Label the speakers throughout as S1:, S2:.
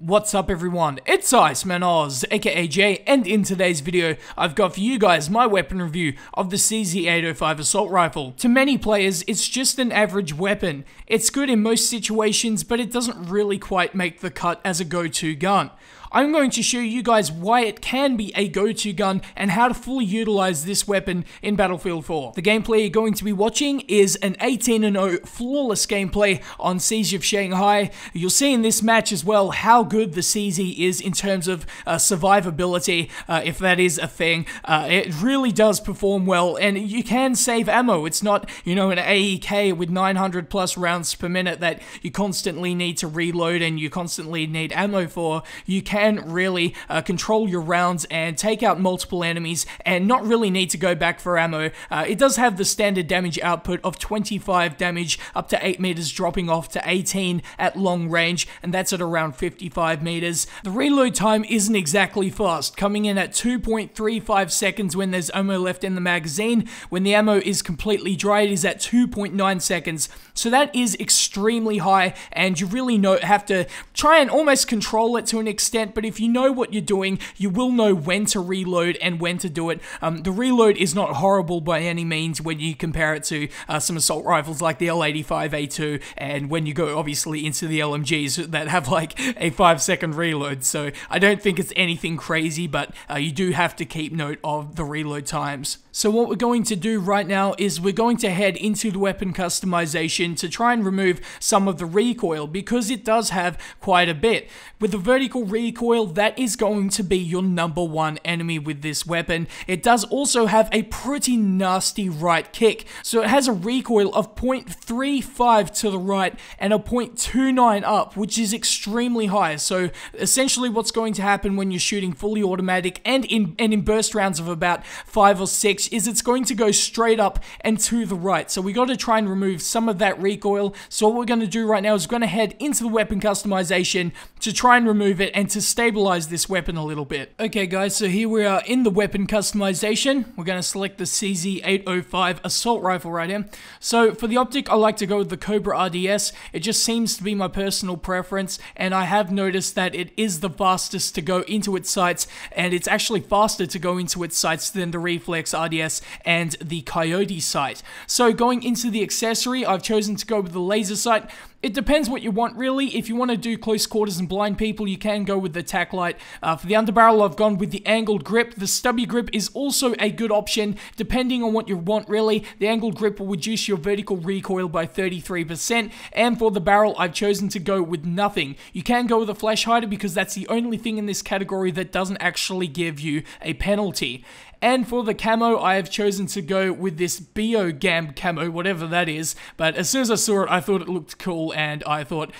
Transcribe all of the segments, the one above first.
S1: What's up everyone, it's Iceman Oz, aka Jay, and in today's video, I've got for you guys my weapon review of the CZ-805 Assault Rifle. To many players, it's just an average weapon. It's good in most situations, but it doesn't really quite make the cut as a go-to gun. I'm going to show you guys why it can be a go-to gun and how to fully utilize this weapon in Battlefield 4. The gameplay you're going to be watching is an 18-0 flawless gameplay on Siege of Shanghai. You'll see in this match as well how good the CZ is in terms of survivability, if that is a thing. It really does perform well, and you can save ammo. It's not, you know, an AEK with 900 plus rounds per minute that you constantly need to reload and you constantly need ammo for. You can really control your rounds and take out multiple enemies and not really need to go back for ammo. It does have the standard damage output of 25 damage up to 8 meters, dropping off to 18 at long range, and that's at around 55 meters. The reload time isn't exactly fast, coming in at 2.35 seconds when there's ammo left in the magazine. When the ammo is completely dry, it is at 2.9 seconds. So that is extremely high, and you really have to try and almost control it to an extent, but if you know what you're doing, you will know when to reload and when to do it. The reload is not horrible by any means when you compare it to some assault rifles like the L85A2, and when you go obviously into the LMGs that have like a 5-second reload. So I don't think it's anything crazy, but you do have to keep note of the reload times. So what we're going to do right now is we're going to head into the weapon customization to try and remove some of the recoil, because it does have quite a bit. With the vertical recoil, that is going to be your #1 enemy with this weapon. It does also have a pretty nasty right kick, so it has a recoil of 0.35 to the right and a 0.29 up, which is extremely high. So essentially what's going to happen when you're shooting fully automatic and in burst rounds of about 5 or 6 is it's going to go straight up and to the right. So we got to try and remove some of that recoil. So what we're going to do right now is we're going to head into the weapon customization to try and remove it and to stabilize this weapon a little bit. Okay guys, so here we are in the weapon customization. We're going to select the CZ-805 Assault Rifle right here. So for the optic, I like to go with the Cobra RDS. It just seems to be my personal preference, and I have noticed that it is the fastest to go into its sights, and it's actually faster to go into its sights than the Reflex RDS and the Coyote sight. So going into the accessory, I've chosen to go with the laser sight. It depends what you want, really. If you want to do close quarters and blind people, you can go with the tack light. For the underbarrel, I've gone with the angled grip. The stubby grip is also a good option, depending on what you want, really. The angled grip will reduce your vertical recoil by 33%, and for the barrel, I've chosen to go with nothing. You can go with a flash hider, because that's the only thing in this category that doesn't actually give you a penalty. And for the camo, I have chosen to go with this BO-GAM camo, whatever that is. But as soon as I saw it, I thought it looked cool, and I thought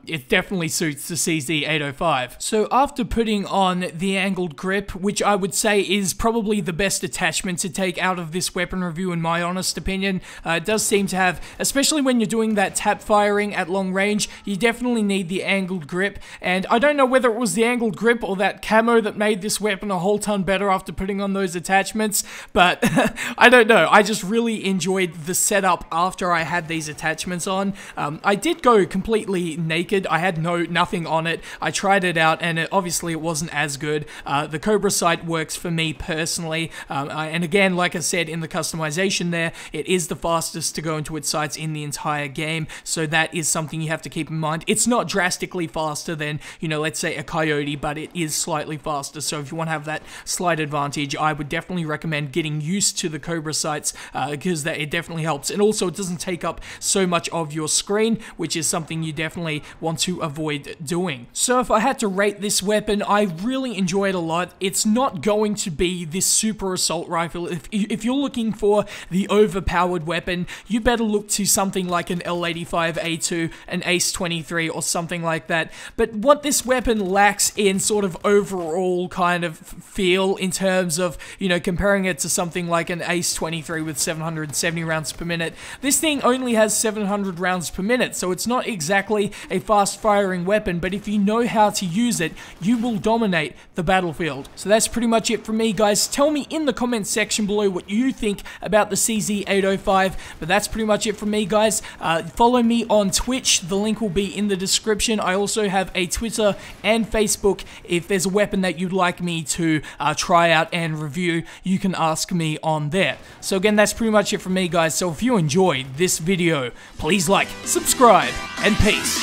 S1: it definitely suits the CZ-805. So after putting on the angled grip, which I would say is probably the best attachment to take out of this weapon review in my honest opinion, it does seem to have, especially when you're doing that tap firing at long range, you definitely need the angled grip. And I don't know whether it was the angled grip or that camo that made this weapon a whole ton better after putting on those attachments, but I don't know. I just really enjoyed the setup after I had these attachments on. I did go completely naked. I had nothing on it. I tried it out, and obviously it wasn't as good. The Cobra sight works for me personally, and again, like I said in the customization there, it is the fastest to go into its sights in the entire game, so that is something you have to keep in mind. It's not drastically faster than, you know, let's say a Coyote, but it is slightly faster, so if you want to have that slight advantage, I would definitely recommend getting used to the Cobra sights, because it definitely helps, and also it doesn't take up so much of your screen, which is something you definitely want to avoid doing. So if I had to rate this weapon, I really enjoy it a lot. It's not going to be this super assault rifle. If you're looking for the overpowered weapon, you better look to something like an L85A2, an Ace-23, or something like that. But what this weapon lacks in sort of overall kind of feel in terms of, you you know, comparing it to something like an Ace 23 with 770 rounds per minute. This thing only has 700 rounds per minute, so it's not exactly a fast-firing weapon, but if you know how to use it, you will dominate the battlefield. So that's pretty much it from me, guys. Tell me in the comments section below what you think about the CZ-805, but that's pretty much it from me, guys. Follow me on Twitch. The link will be in the description. I also have a Twitter and Facebook. If there's a weapon that you'd like me to try out and review, you can ask me on there. So again, that's pretty much it from me, guys. So if you enjoyed this video, please like, subscribe, and peace.